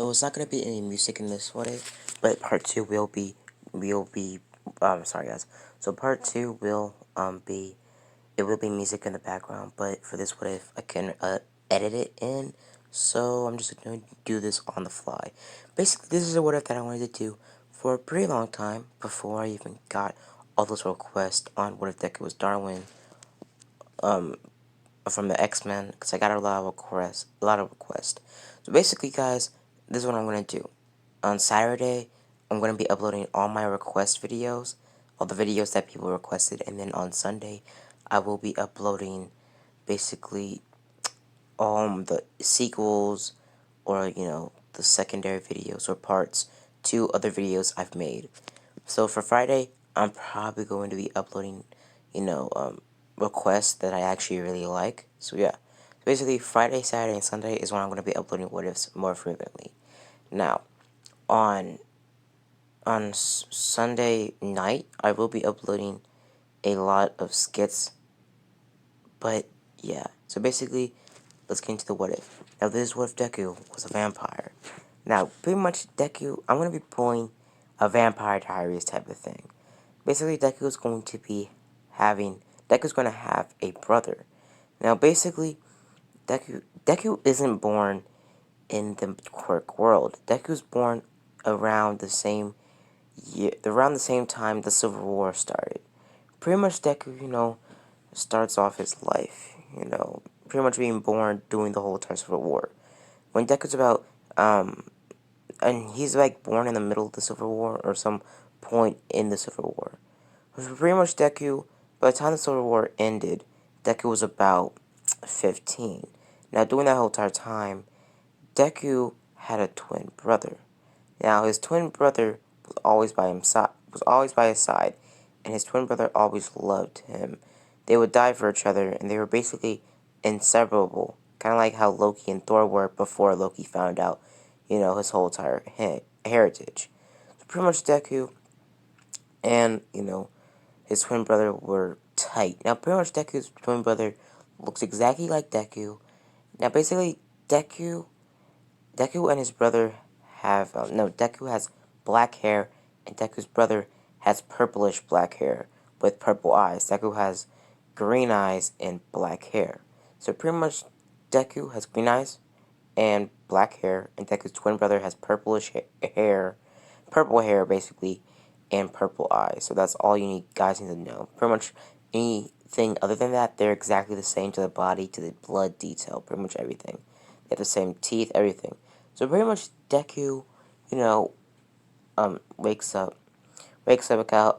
So it's not gonna be any music in this one, but part two will be sorry guys. So part two will be music in the background, but for this what if I can edit it in. So I'm just going to do this on the fly. Basically, this is a what if that I wanted to do for a pretty long time before I even got all those requests on what if Deku was Darwin from the X-Men, because I got a lot of requests. So basically, guys, this is what I'm gonna do. On Saturday, I'm gonna be uploading all my request videos, all the videos that people requested, and then on Sunday, I will be uploading basically the sequels, or the secondary videos or parts to other videos I've made. So for Friday, I'm probably going to be uploading, you know, um, requests that I actually really like. So yeah, basically Friday, Saturday, and Sunday is when I'm going to be uploading what ifs more frequently. Now, on Sunday night, I will be uploading a lot of skits. But yeah, so basically, let's get into the what if. Now this is what if Deku was a vampire. Now, pretty much Deku, I'm going to be pulling a Vampire Diaries type of thing. Basically, Deku's going to have a brother. Now, basically, Deku isn't born in the quirk world. Deku's born around the same time the Civil War started. Pretty much Deku, starts off his life, pretty much being born during the whole entire Civil War. When Deku's about, and he's like born in the middle of the Civil War or some point in the Civil War. Pretty much Deku, by the time the Civil War ended, Deku was about 15. Now, during that whole entire time, Deku had a twin brother. Now, his twin brother was always by his side, and his twin brother always loved him. They would die for each other, and they were basically inseparable, kind of like how Loki and Thor were before Loki found out, his whole entire heritage. So pretty much Deku and, his twin brother were tight. Now, pretty much Deku's twin brother looks exactly like Deku. Now, basically, Deku and his brother have, no, Deku has black hair, and Deku's brother has purplish black hair with purple eyes. Deku has green eyes and black hair. So pretty much Deku has green eyes and black hair, and Deku's twin brother has purple hair basically, and purple eyes. So that's all guys need to know. Pretty much anything other than that, they're exactly the same to the body, to the blood detail, pretty much everything. They have the same teeth, everything. So pretty much Deku, wakes up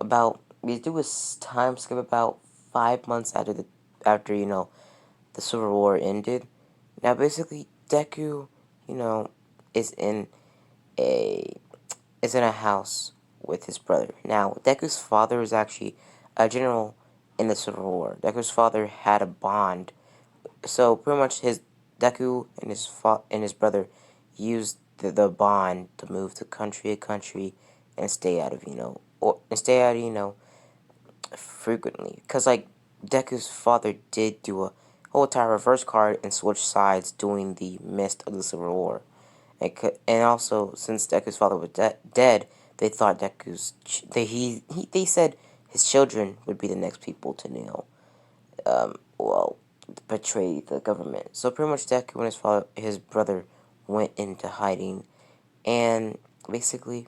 about we do a time skip about 5 months after the Civil War ended. Now basically Deku, you know, is in a house with his brother. Now Deku's father is actually a general in the Civil War. Deku's father had a bond, so pretty much his Deku and his brother used the bond to move to country and stay out of frequently, because like Deku's father did do a whole entire reverse card and switch sides during the midst of the Civil War. And also, since Deku's father was dead, they thought they said his children would be the next people to well, betray the government. So pretty much Deku and his brother went into hiding, and basically,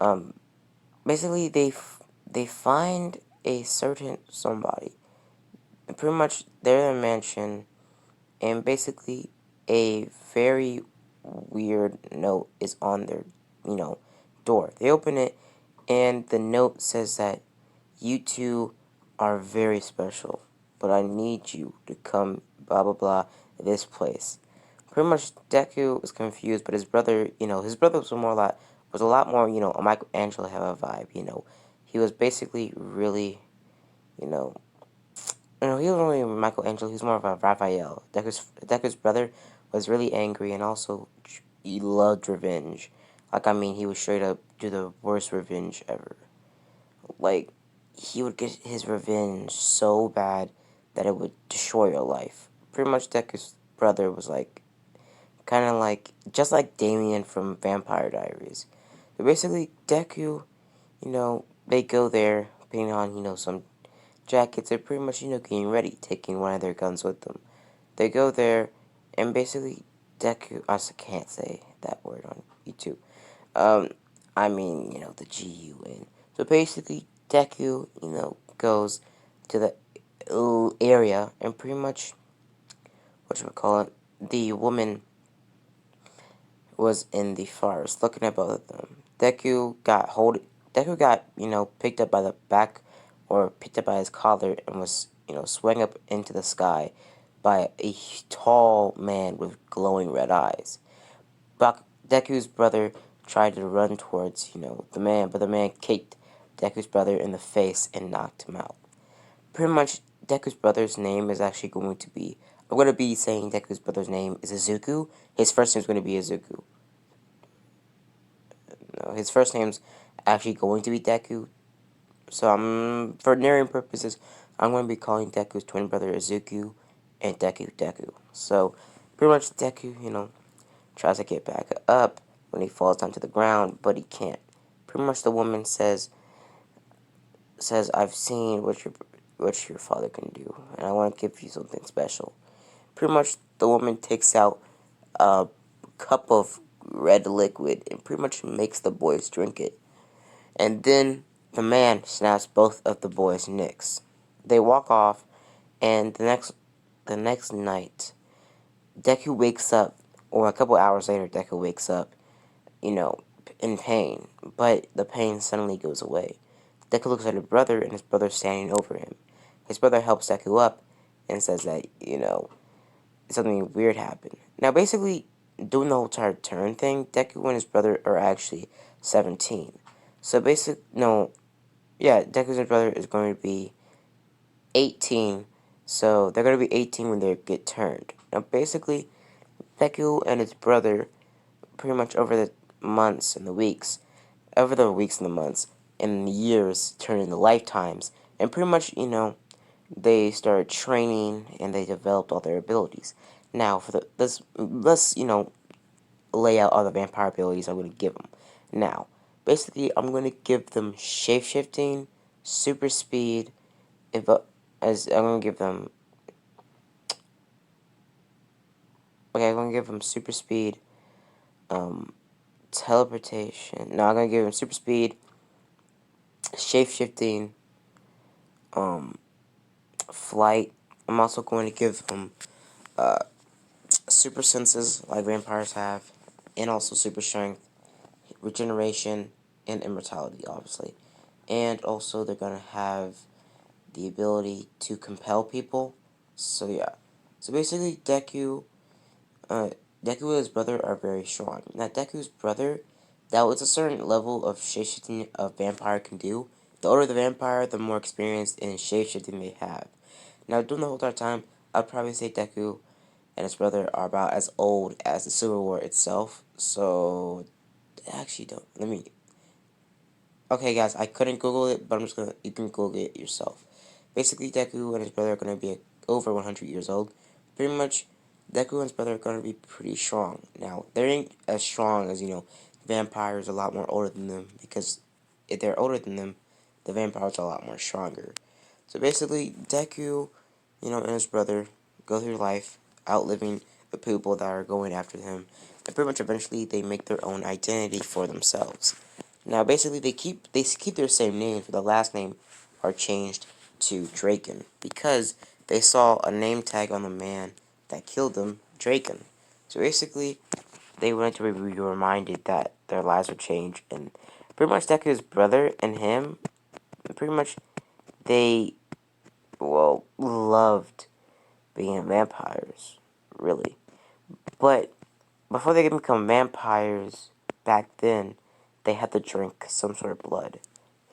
um, they find a certain somebody. And pretty much they're in a mansion, and basically a very weird note is on their, door. They open it, and the note says that you two are very special, but I need you to come, blah blah blah, this place. Pretty much Deku was confused, but his brother, his brother was a lot more, a Michelangelo have a vibe, He was basically really, you know, he wasn't really Michelangelo, he was more of a Raphael. Deku's brother was really angry, and also he loved revenge. Like, I mean, he would straight up do the worst revenge ever. Like, he would get his revenge so bad that it would destroy your life. Pretty much Deku's brother was like kind of like just like Damien from Vampire Diaries. So basically, Deku, they go there, putting on some jackets. They're pretty much getting ready, taking one of their guns with them. They go there, and basically, Deku. I can't say that word on YouTube. Um, I mean, the GUN. So basically, Deku, goes to the area, and pretty much, whatchamacallit, the woman was in the forest looking at both of them. Deku got, picked up by the back, or picked up by his collar, and was, swung up into the sky by a tall man with glowing red eyes. Deku's brother tried to run towards, the man, but the man kicked Deku's brother in the face and knocked him out. Pretty much, Deku's brother's name is actually going to be. I'm going to be saying Deku's brother's name is Izuku. His first name is going to be Izuku. No, his first name's actually going to be Deku. So for narrating purposes, I'm going to be calling Deku's twin brother Izuku and Deku. So pretty much Deku, tries to get back up when he falls down to the ground, but he can't. Pretty much the woman says I've seen what your father can do, and I want to give you something special. Pretty much the woman takes out a cup of red liquid and pretty much makes the boys drink it. And then the man snaps both of the boys' necks. They walk off, and the next night, Deku wakes up, or a couple hours later, Deku wakes up, you know, in pain, but the pain suddenly goes away. Deku looks at his brother, and his brother's standing over him. His brother helps Deku up and says that, something weird happened. Now, basically, doing the whole entire turn thing, Deku and his brother are actually 17. So, no, yeah, Deku's brother is going to be 18. So, they're going to be 18 when they get turned. Now, basically, Deku and his brother, pretty much over the weeks and the months, and the years turn into lifetimes, and pretty much, they started training and they developed all their abilities. Now, let's lay out all the vampire abilities I'm going to give them. Now, basically, I'm going to give them shapeshifting, super speed, as I'm going to give them. Okay, I'm going to give them super speed, teleportation. No, I'm going to give them super speed, shapeshifting, flight. I'm also going to give them super senses like vampires have, and also super strength, regeneration, and immortality, obviously. And also, they're going to have the ability to compel people. So, yeah. So, basically, uh, Deku and his brother are very strong. Now, Deku's brother, that was a certain level of shapeshifting a vampire can do. The older the vampire, the more experience in shapeshifting they have. Now, during the whole entire time, I'd probably say Deku and his brother are about as old as the Civil War itself. So, actually, don't. Let me. Okay, guys, I couldn't Google it, but you can Google it yourself. Basically, Deku and his brother are gonna be over 100 years old. Pretty much, Deku and his brother are gonna be pretty strong. Now, they ain't as strong as, vampires a lot more older than them, because if they're older than them, the vampires are a lot more stronger. So basically, Deku, and his brother go through life, outliving the people that are going after him, and pretty much eventually they make their own identity for themselves. Now, basically, they keep their same names, but the last name are changed to Draken because they saw a name tag on the man that killed them, Draken. So basically, they wanted to be reminded that their lives would change, and pretty much Deku's brother and him, pretty much they loved being vampires, really. But before they could become vampires, back then, they had to drink some sort of blood,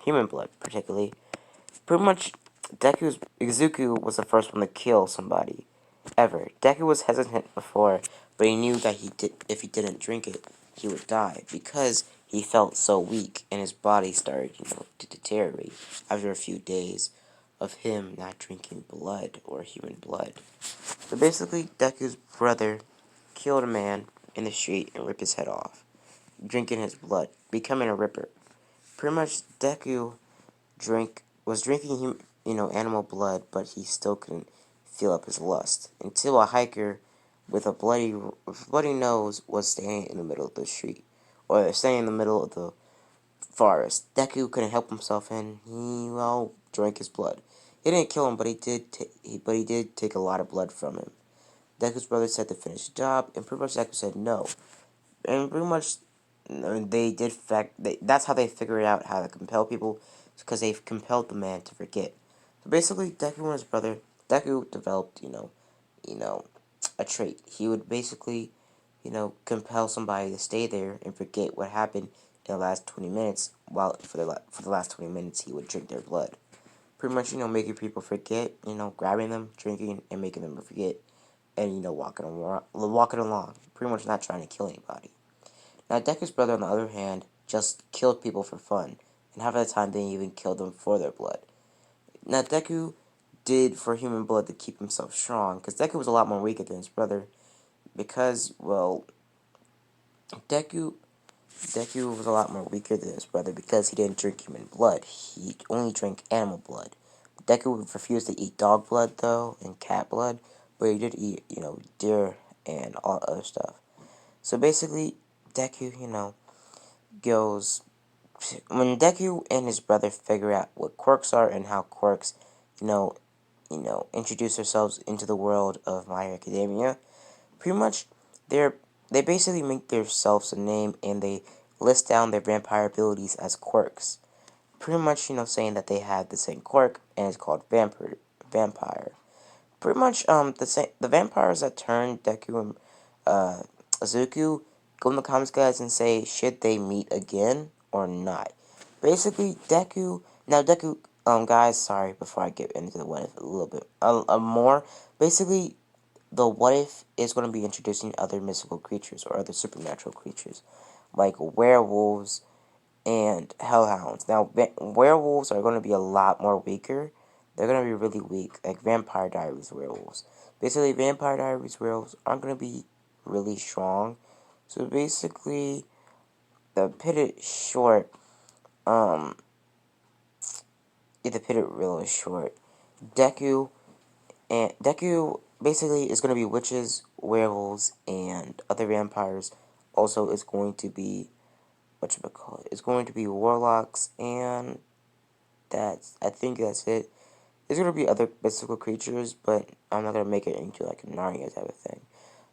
human blood, particularly. Pretty much, Izuku was the first one to kill somebody ever. Deku was hesitant before, but he knew that if he didn't drink it, he would die because he felt so weak and his body started, to deteriorate after a few days of him not drinking blood or human blood. So basically, Deku's brother killed a man, in the street and rip his head off, drinking his blood, becoming a ripper. Pretty much Deku was drinking animal blood, but he still couldn't feel up his lust until a hiker with a bloody nose was standing in the middle of the street, or standing in the middle of the forest. Deku couldn't help himself, and he drank his blood. He didn't kill him, but he did take a lot of blood from him. Deku's brother said to finish the job, and pretty much Deku said no. And pretty much they did that's how they figured out how to compel people, because they've compelled the man to forget. So basically, Deku and his brother, Deku developed, you know, a trait. He would basically, compel somebody to stay there and forget what happened in the last 20 minutes, while for the last 20 minutes he would drink their blood. Pretty much, making people forget, grabbing them, drinking, and making them forget, and, walking along, pretty much not trying to kill anybody. Now, Deku's brother, on the other hand, just killed people for fun, and half of the time they even killed them for their blood. Now, Deku did for human blood to keep himself strong, because Deku was a lot more weaker than his brother, because, well, Deku Deku was a lot more weaker than his brother because he didn't drink human blood. He only drank animal blood. Deku refused to eat dog blood, though, and cat blood, but he did eat, deer and all other stuff. So basically, Deku, goes when Deku and his brother figure out what quirks are and how quirks, you know, introduce themselves into the world of My Hero Academia. Pretty much, they're they basically make themselves a name and they list down their vampire abilities as quirks. Pretty much, saying that they have the same quirk and it's called vampire. Pretty much, the vampires that turn Deku and Azuku go in the comments, guys, and say should they meet again or not. Basically, Deku. Guys, sorry. Before I get into the what if a little bit more. Basically, the what if is going to be introducing other mystical creatures or other supernatural creatures, like werewolves and hellhounds. Now, werewolves are going to be a lot more weaker. They're going to be really weak, like Vampire Diaries werewolves. Basically, Vampire Diaries werewolves aren't going to be really strong. So basically, the pitted short, um, the pitted really short. Deku Deku basically is going to be witches, werewolves, and other vampires. Also, is going to be It's going to be warlocks, and I think that's it. There's going to be other mystical creatures, but I'm not going to make it into like a Narnia type of thing.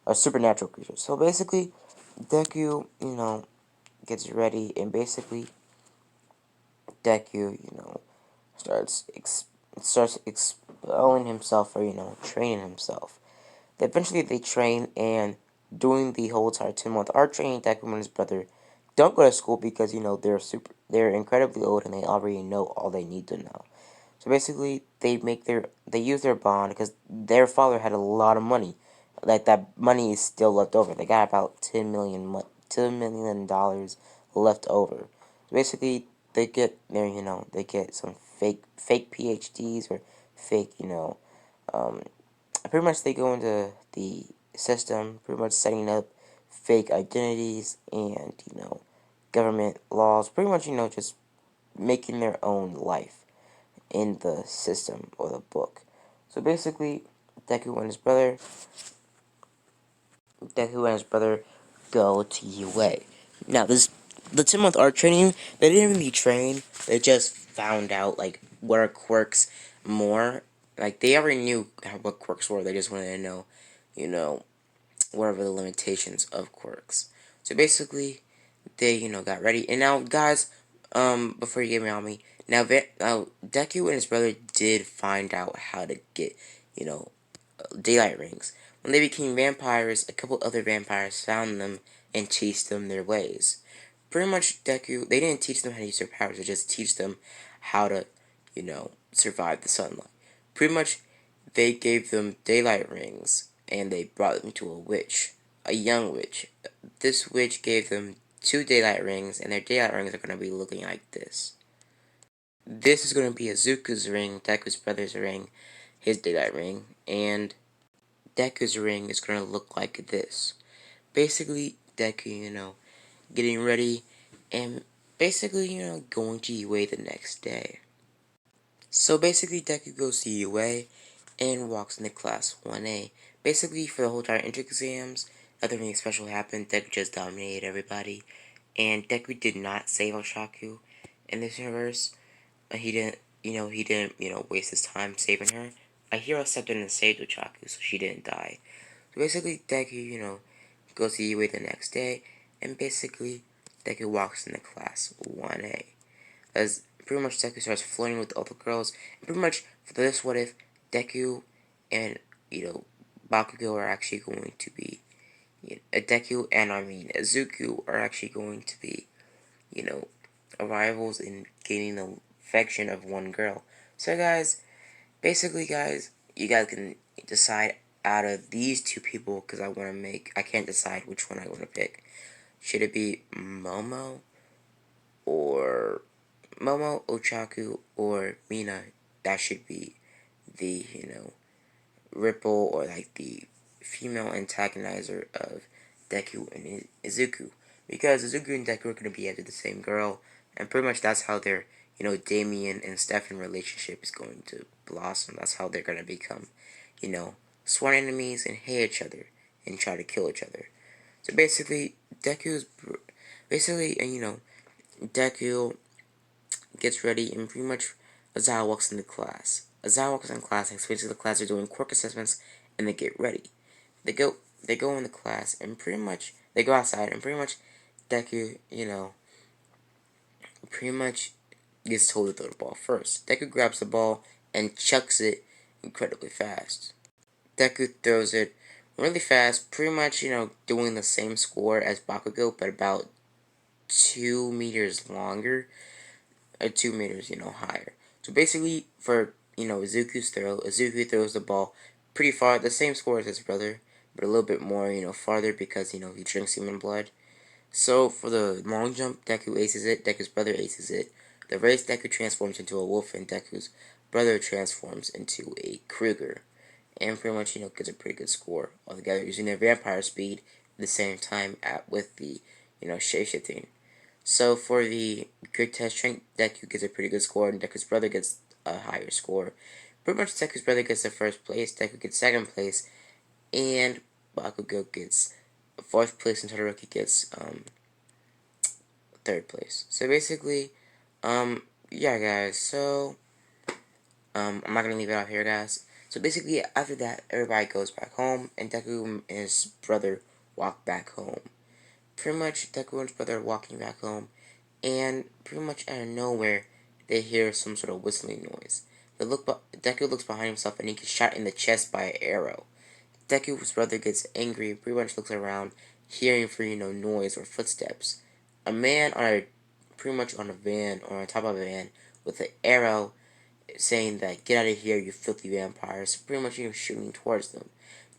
Or supernatural creatures. So basically, Deku, gets ready, and basically, Deku, starts expelling himself, or, training himself. Eventually, they train, and during the whole entire 2-month art training, Deku and his brother don't go to school because, they're incredibly old, and they already know all they need to know. So basically, they use their bond because their father had a lot of money. Like, that money is still left over. They got about $10 million left over. So basically, they get some fake PhDs or fake, pretty much they go into the system, pretty much setting up fake identities and, government laws, pretty much, just making their own life in the system or the book. So basically, Deku and his brother, Deku and his brother go to UA. Now, the 10-month art training, they didn't really train. They just found out like what are quirks more. Like they already knew what quirks were. They just wanted to know, you know, what are the limitations of quirks. So basically, they got ready. And now, guys, before you get me on me, now Deku and his brother did find out how to get you know daylight rings. When they became vampires, a couple other vampires found them and teach them their ways. Pretty much, they didn't teach them how to use their powers, they just teach them how to, survive the sunlight. Pretty much, they gave them daylight rings, and they brought them to a witch, a young witch. This witch gave them 2 daylight rings, and their daylight rings are going to be looking like this. This is going to be Azuku's ring, Deku's brother's ring, his daylight ring, and Deku's ring is going to look like this. basically Deku, getting ready and basically, going to UA the next day. So basically, Deku goes to UA and walks into class 1A. Basically, for the whole entire entry exams, nothing special happened. Deku just dominated everybody. And Deku did not save Oshaku in this universe. He didn't, waste his time saving her. A hero stepped in and saved Oshaku, so she didn't die. So basically, Deku, goes to UA the next day, and basically, Deku walks into class 1A. As pretty much Deku starts flirting with other girls, and pretty much for this what if, Deku and, Bakugo are actually going to be, Deku and Izuku are actually going to be, you know, rivals in gaining the affection of one girl. So guys, basically guys, you guys can decide out of these two people, because I can't decide which one I want to pick. Should it be or Momo, Ochaku, or Mina? That should be the, Ripple, or like the female antagonizer of Deku and Izuku. Because Izuku and Deku are going to be after the same girl, and pretty much that's how their, Damien and Stefan relationship is going to blossom. That's how they're going to become, you know, sworn enemies and hate each other and try to kill each other. So basically, basically, and Deku gets ready and pretty much Azal walks into class. Azal walks in class and explains to the class they're doing quirk assessments and they get ready. They go they go into class and pretty much they go outside and pretty much Deku, pretty much gets told to throw the ball first. Deku grabs the ball and chucks it incredibly fast. Deku throws it really fast, pretty much, doing the same score as Bakugo, but about 2 meters longer, or 2 meters, higher. So basically, for Izuku's throw, Izuku throws the ball pretty far, the same score as his brother, but a little bit more, farther because he drinks human blood. So for the long jump, Deku aces it. Deku's brother aces it. The race, Deku transforms into a wolf, and Deku's brother transforms into a Kruger, and pretty much gets a pretty good score altogether using their vampire speed at the same time with the shapeshifting. So for the good test strength, Deku gets a pretty good score, and Deku's brother gets a higher score. Pretty much Deku's brother gets the first place, Deku gets second place, and Bakugo gets fourth place, and Todoroki gets third place. So basically, yeah, guys. So I'm not gonna leave it out here, guys. So basically, after that, everybody goes back home, and Deku and his brother walk back home. Pretty much, Deku and his brother are walking back home, and pretty much out of nowhere, they hear some sort of whistling noise. Deku looks behind himself, and he gets shot in the chest by an arrow. Deku's brother gets angry, and pretty much looks around, hearing for noise or footsteps. A man pretty much on a van or on top of a van with an arrow, saying that get out of here, you filthy vampires. Pretty much shooting towards them.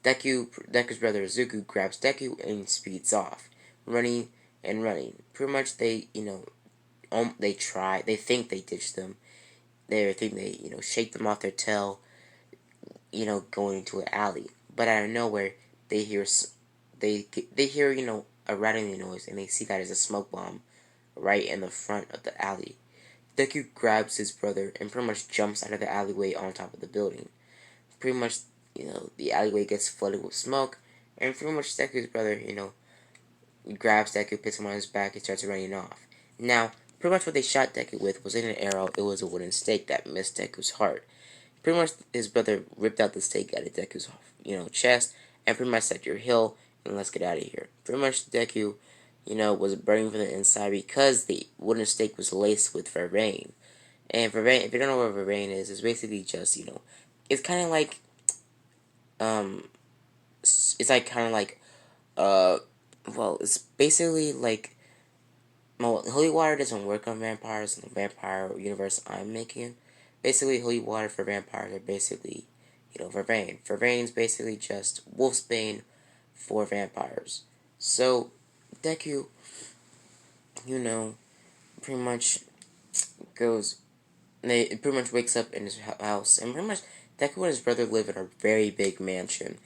Deku's brother Izuku grabs Deku and speeds off, running and running. Pretty much they think they ditched them. They think they shake them off their tail, going into an alley. But out of nowhere, they hear they hear a rattling noise, and they see that as a smoke bomb right in the front of the alley. Deku grabs his brother and pretty much jumps out of the alleyway on top of the building. Pretty much, the alleyway gets flooded with smoke, and pretty much Deku's brother, grabs Deku, puts him on his back, and starts running off. Now, pretty much what they shot Deku with wasn't an arrow, it was a wooden stake that missed Deku's heart. Pretty much his brother ripped out the stake out of Deku's, chest, and pretty much said, "You're healed, and let's get out of here." Pretty much Deku, was burning from the inside because the wooden stake was laced with vervain. And vervain, if you don't know what vervain is, it's basically just, it's kind of like, it's like kind of like, uh, well, it's basically like, well, holy water doesn't work on vampires in the vampire universe I'm making. Basically, holy water for vampires are basically, vervain. Vervain's basically just wolfsbane for vampires. So, Deku, you know, pretty much goes, they pretty much wakes up in his house, and pretty much Deku and his brother live in a very big mansion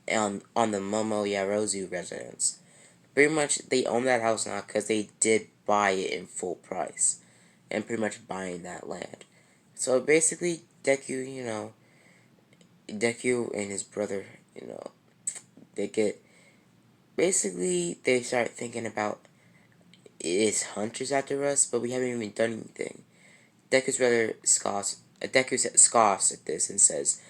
on the Momo Yarozu residence. Pretty much they own that house now because they did buy it in full price, and pretty much buying that land. So basically, Deku and his brother, they get basically they start thinking about is hunters after us, but we haven't even done anything. Deku's brother scoffs at this and says,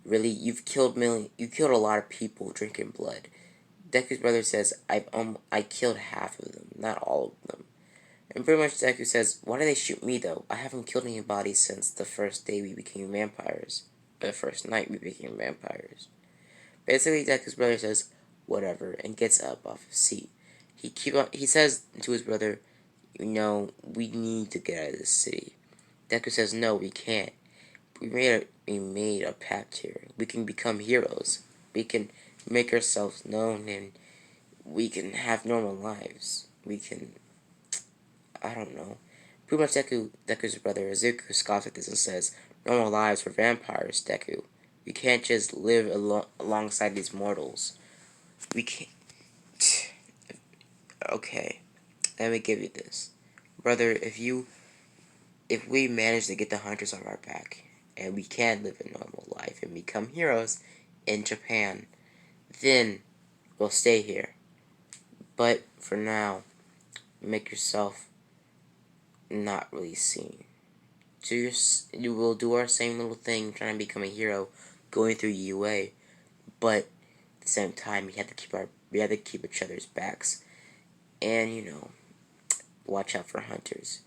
"Really, you killed a lot of people drinking blood." Deku's brother says, I killed half of them, not all of them." And pretty much Deku says, "Why did they shoot me though? I haven't killed anybody since the first day we became vampires. Or the first night we became vampires." Basically, Deku's brother says, "Whatever," and gets up off his seat. He says to his brother, "We need to get out of this city." Deku says, "No, we can't. We made a pact here. We can become heroes. We can make ourselves known, and we can have normal lives. We can, I don't know." Pretty much Deku's brother Izuku scoffs at this and says, "Normal lives for vampires, Deku. We can't just live alongside these mortals. We can't." Okay, let me give you this, brother. If we manage to get the hunters on our back, and we can live a normal life and become heroes in Japan, then we'll stay here. But for now, make yourself not really seen. So you will do our same little thing, trying to become a hero, going through UA. But at the same time, we have to keep each other's backs, and watch out for hunters.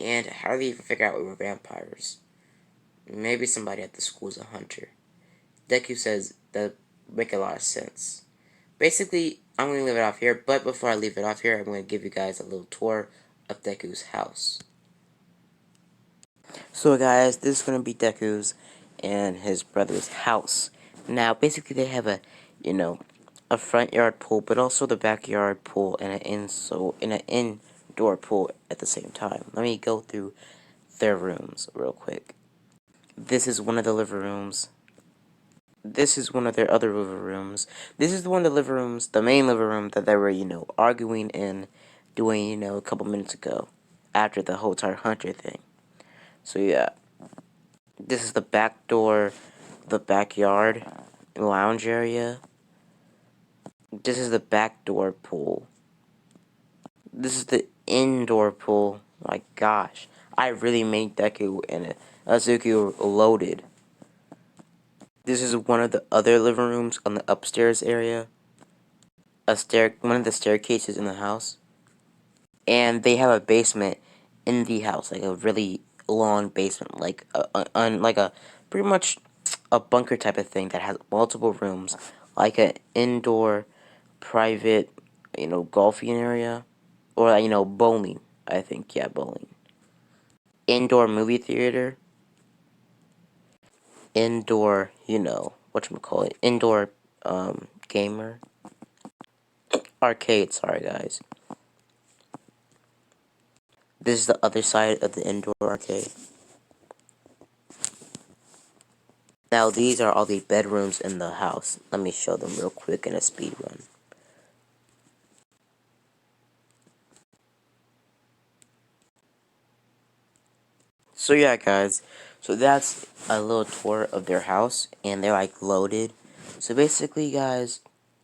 And how do they even figure out we were vampires? Maybe somebody at the school is a hunter." Deku says that make a lot of sense. Basically, I'm going to leave it off here, but before I leave it off here, I'm going to give you guys a little tour of Deku's house. So guys, this is going to be Deku's and his brother's house. Now, basically they have a front yard pool, but also the backyard pool and an indoor pool at the same time. Let me go through their rooms real quick. This is one of the living rooms. This is one of their other living rooms. This is one of the living rooms, the main living room that they were, arguing in, doing, a couple minutes ago, after the whole entire hunter thing. So yeah, this is the back door, the backyard, lounge area. This is the back door pool. This is the indoor pool. My gosh, I really made Deku and Azuki loaded. This is one of the other living rooms on the upstairs area. One of the staircases in the house. And they have a basement in the house, like a really long basement, like a pretty much a bunker type of thing that has multiple rooms, like an indoor private, golfing area, or bowling. I think, yeah, bowling. Indoor movie theater. Indoor, whatchamacallit, indoor gamer. Arcade, sorry guys. This is the other side of the indoor arcade. Now these are all the bedrooms in the house. Let me show them real quick in a speed run. So yeah guys, so that's a little tour of their house, and they're like loaded. So basically guys,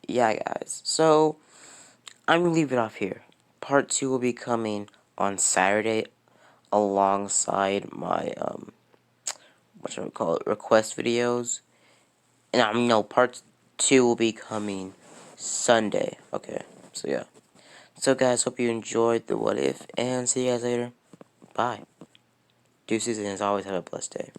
yeah guys, so I'm gonna leave it off here. Part 2 will be coming on Saturday alongside my what should I call it, request videos. And no, part 2 will be coming Sunday. Okay, so yeah. So guys, hope you enjoyed the what if, and see you guys later. Bye. Deuces, and as always, have a blessed day.